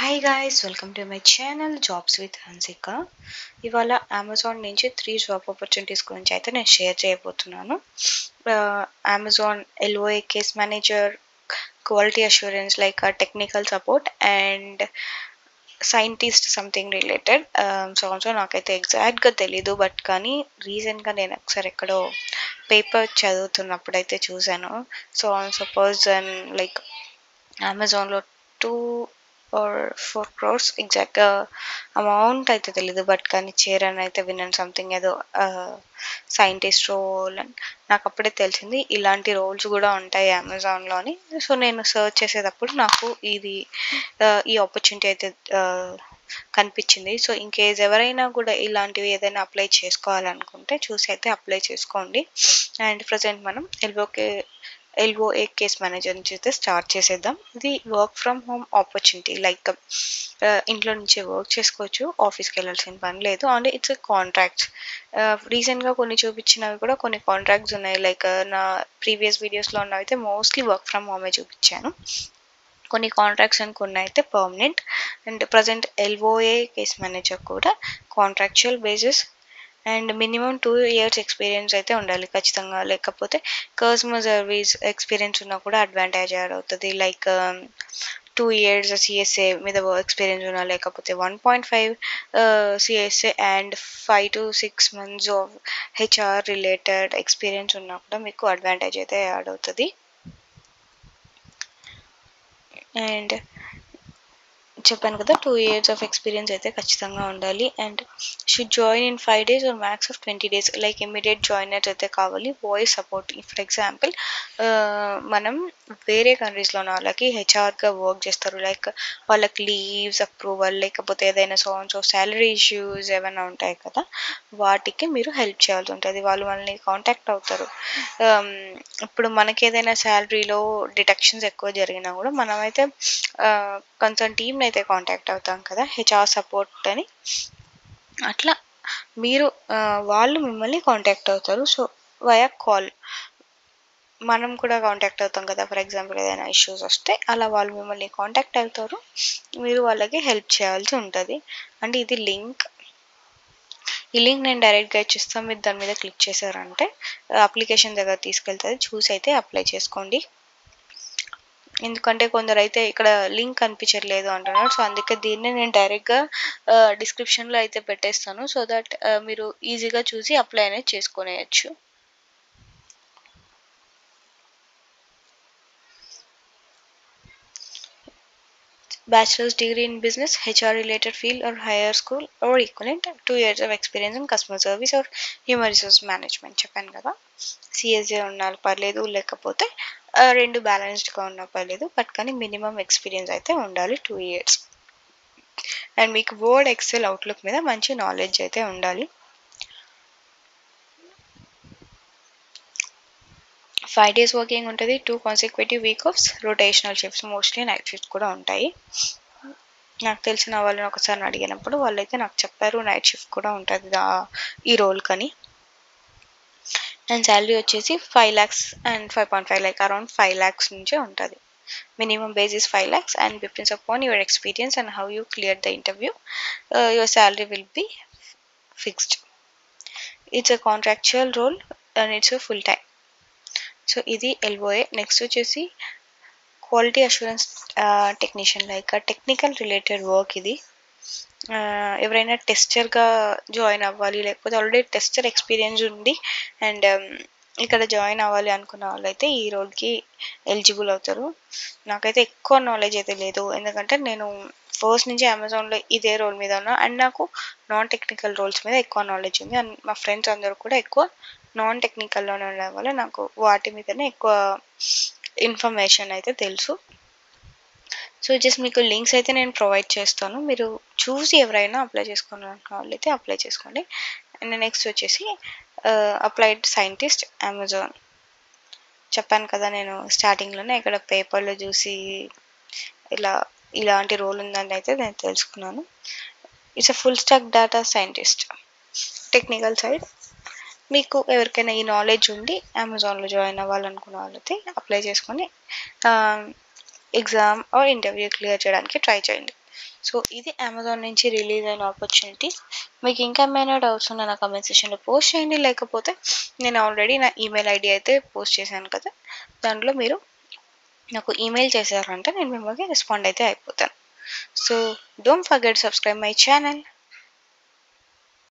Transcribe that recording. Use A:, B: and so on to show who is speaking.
A: Hi guys, welcome to my channel jobs with Hansika. ఇవాళ Amazon నుంచి 3 job opportunities గురించి అయితే నేను షేర్ చేయబోతున్నాను. Amazon LOA case manager, quality assurance like technical support and scientist something related. So నాకైతే ఎగ్జాక్ట్గా తెలీదు, బట్ కానీ రీసెంట్గా నేను ఒకసారి ఎక్కడో పేపర్ చదువుతున్నప్పుడు అయితే చూశాను. సో సపోజ్ లైక్ అమెజాన్లో 2 or 4 crores ఎగ్జాక్ట్గా అమౌంట్ అయితే తెలీదు, బట్ కానీ చేరని అయితే విన్నాను. సంథింగ్ ఏదో సైంటిస్ట్ రోల్ అని నాకు అప్పుడే తెలిసింది. ఇలాంటి రోల్స్ కూడా ఉంటాయి అమెజాన్లో అని. సో నేను సర్చ్ చేసేటప్పుడు నాకు ఈ ఆపర్చునిటీ అయితే కనిపించింది. సో ఇన్ కేస్ ఎవరైనా కూడా ఇలాంటివి ఏదైనా అప్లై చేసుకోవాలనుకుంటే చూసి అయితే అప్లై చేసుకోండి. అండ్ ప్రజెంట్ మనం ఎల్ఓఏ కేస్ మేనేజర్ నుంచి అయితే స్టార్ట్ చేసేద్దాం. ఇది work from home opportunity. Like ఇంట్లో నుంచే వర్క్ చేసుకోవచ్చు, ఆఫీస్కి వెళ్ళాల్సిన పని లేదు. And it's contracts. రీసెంట్గా కొన్ని చూపించినవి కూడా కొన్ని కాంట్రాక్ట్స్ ఉన్నాయి. లైక్ నా ప్రీవియస్ వీడియోస్లో ఉన్నవైతే మోస్ట్లీ వర్క్ ఫ్రమ్ హోమే చూపించాను. కొన్ని కాంట్రాక్ట్స్ అని కొన్ని అయితే permanent. And present LOA case manager కూడా contractual basis and minimum 2 years experience అయితే ఉండాలి ఖచ్చితంగా. లేకపోతే కస్టమర్ సర్వీస్ ఎక్స్పీరియన్స్ ఉన్నా కూడా అడ్వాంటేజ్ యాడ్ అవుతుంది. లైక్ 2 years సిఎస్ఏ మీద ఎక్స్పీరియన్స్ ఉన్నా, లేకపోతే 1.5 CSA and 5 to 6 months of HR related experience ఉన్నా కూడా మీకు అడ్వాంటేజ్ అయితే యాడ్ అవుతుంది. అండ్ చెప్పాను కదా, 2 years ఆఫ్ ఎక్స్పీరియన్స్ అయితే ఖచ్చితంగా ఉండాలి. And should join in 5 days or max of 20 days. Like immediate joiners అయితే కావాలి. వాయిస్ సపోర్ట్, ఫర్ ఎగ్జాంపుల్ మనం వేరే కంట్రీస్లో ఉన్న వాళ్ళకి హెచ్ఆర్గా వర్క్ చేస్తారు. లైక్ వాళ్ళకి లీవ్స్ అప్రూవల్, లేకపోతే ఏదైనా శాలరీ ఇష్యూస్ ఏమైనా ఉంటాయి కదా, వాటికి మీరు హెల్ప్ చేయాల్సి ఉంటుంది. వాళ్ళు మనల్ని కాంటాక్ట్ అవుతారు. ఇప్పుడు మనకి ఏదైనా శాలరీలో డిడక్షన్స్ ఎక్కువ జరిగినా కూడా మనమైతే కన్సర్న్ టీమ్ని అయితే కాంటాక్ట్ అవుతాం కదా, హెచ్ఆర్ సపోర్ట్ అని. అట్లా మీరు వాళ్ళు మిమ్మల్ని కాంటాక్ట్ అవుతారు. సో వయా కాల్ మనం కూడా కాంటాక్ట్ అవుతాం కదా. ఫర్ ఎగ్జాంపుల్ ఏదైనా ఇష్యూస్ వస్తే అలా వాళ్ళు మిమ్మల్ని కాంటాక్ట్ అవుతారు, మీరు వాళ్ళకి హెల్ప్ చేయాల్సి ఉంటుంది. అంటే ఇది లింక్. ఈ లింక్ నేను డైరెక్ట్గా ఇచ్చిస్తాను. మీరు దాని మీద క్లిక్ చేశారంటే అప్లికేషన్ దగ్గర తీసుకెళ్తుంది. చూసి అయితే అప్లై చేసుకోండి. ఎందుకంటే కొందరు అయితే ఇక్కడ లింక్ కనిపించట్లేదు అంటున్నారు. సో అందుకే దీన్ని నేను డైరెక్ట్గా డిస్క్రిప్షన్లో అయితే పెట్టేస్తాను. సో దట్ మీరు ఈజీగా చూసి అప్లై అనేది చేసుకునేయచ్చు. Bachelor's degree in business, HR related field or higher school or equivalent, 2 years of experience in customer service or human resource management. చెప్పాను కదా, సిఎస్ఏ ఉన్నా పర్లేదు, లేకపోతే రెండు బ్యాలెన్స్డ్గా ఉన్నా పర్లేదు, బట్ కానీ మినిమం ఎక్స్పీరియన్స్ అయితే ఉండాలి 2 years. అండ్ మీకు వర్డ్, ఎక్సెల్, అవుట్లుక్ మీద మంచి నాలెడ్జ్ అయితే ఉండాలి. 5 days వర్కింగ్ ఉంటుంది. 2 consecutive week of rotational shifts, mostly night shift కూడా ఉంటాయి. నాకు తెలిసిన వాళ్ళని ఒకసారి అడిగినప్పుడు వాళ్ళైతే నాకు చెప్పారు నైట్ షిఫ్ట్ కూడా ఉంటుంది ఈ రోల్ కని. అండ్ శాలరీ వచ్చేసి 5 lakhs and 5.5 like around 5 lakhs నుంచే ఉంటుంది. Minimum base is 5 lakhs and depends upon your experience and how you cleared the interview, your salary will be fixed. It's a contractual role and it's a full time. So ఇది LOA. Next వచ్చేసి quality assurance technician, like technical related work ఇది. ఎవరైనా టెస్టర్గా join అవ్వాలి, లేకపోతే already tester experience ఉంది and ఇక్కడ join అవ్వాలి అనుకున్న వాళ్ళైతే ఈ రోల్కి ఎలిజిబుల్ అవుతారు. నాకైతే ఎక్కువ నాలెడ్జ్ అయితే లేదు, ఎందుకంటే నేను ఫస్ట్ నుంచి అమెజాన్లో ఇదే రోల్ మీద ఉన్నా. అండ్ నాకు నాన్ టెక్నికల్ రోల్స్ మీద ఎక్కువ నాలెడ్జ్ ఉంది. అండ్ మా ఫ్రెండ్స్ అందరూ కూడా ఎక్కువ నాన్ టెక్నికల్లోనే ఉండడం వల్ల నాకు వాటి మీదనే ఎక్కువ ఇన్ఫర్మేషన్ అయితే తెలుసు. సో జస్ట్ మీకు లింక్స్ అయితే నేను ప్రొవైడ్ చేస్తాను, మీరు చూసి ఎవరైనా అప్లై చేసుకోవాలనుకున్న వాళ్ళైతే అప్లై చేసుకోండి. అండ్ నెక్స్ట్ వచ్చేసి అప్లైడ్ సైంటిస్ట్ అమెజాన్. చెప్పాను కదా నేను స్టార్టింగ్లోనే, ఇక్కడ పేపర్లో చూసి ఇలాంటి రోల్ ఉందని అయితే నేను తెలుసుకున్నాను. It's a full stock data scientist, technical side. మీకు ఎవరికైనా ఈ నాలెడ్జ్ ఉండి అమెజాన్లో జాయిన్ అవ్వాలనుకున్న వాళ్ళైతే అప్లై చేసుకొని ఎగ్జామ్ ఆర్ ఇంటర్వ్యూ క్లియర్ చేయడానికి ట్రై చేయండి. సో ఇది అమెజాన్ నుంచి రిలీజ్ అయిన ఆపర్చునిటీ. మీకు ఇంకా ఏమైనా డౌట్స్ ఉన్నా నా కామెంట్ సెక్షన్లో పోస్ట్ చేయండి. లేకపోతే నేను ఆల్రెడీ నా ఈమెయిల్ ఐడి అయితే పోస్ట్ చేశాను కదా, దాంట్లో మీరు నాకు ఈమెయిల్ చేశారంటే నేను మిమ్మల్ని రెస్పాండ్ అయితే అయిపోతాను. So don't forget subscribe my channel.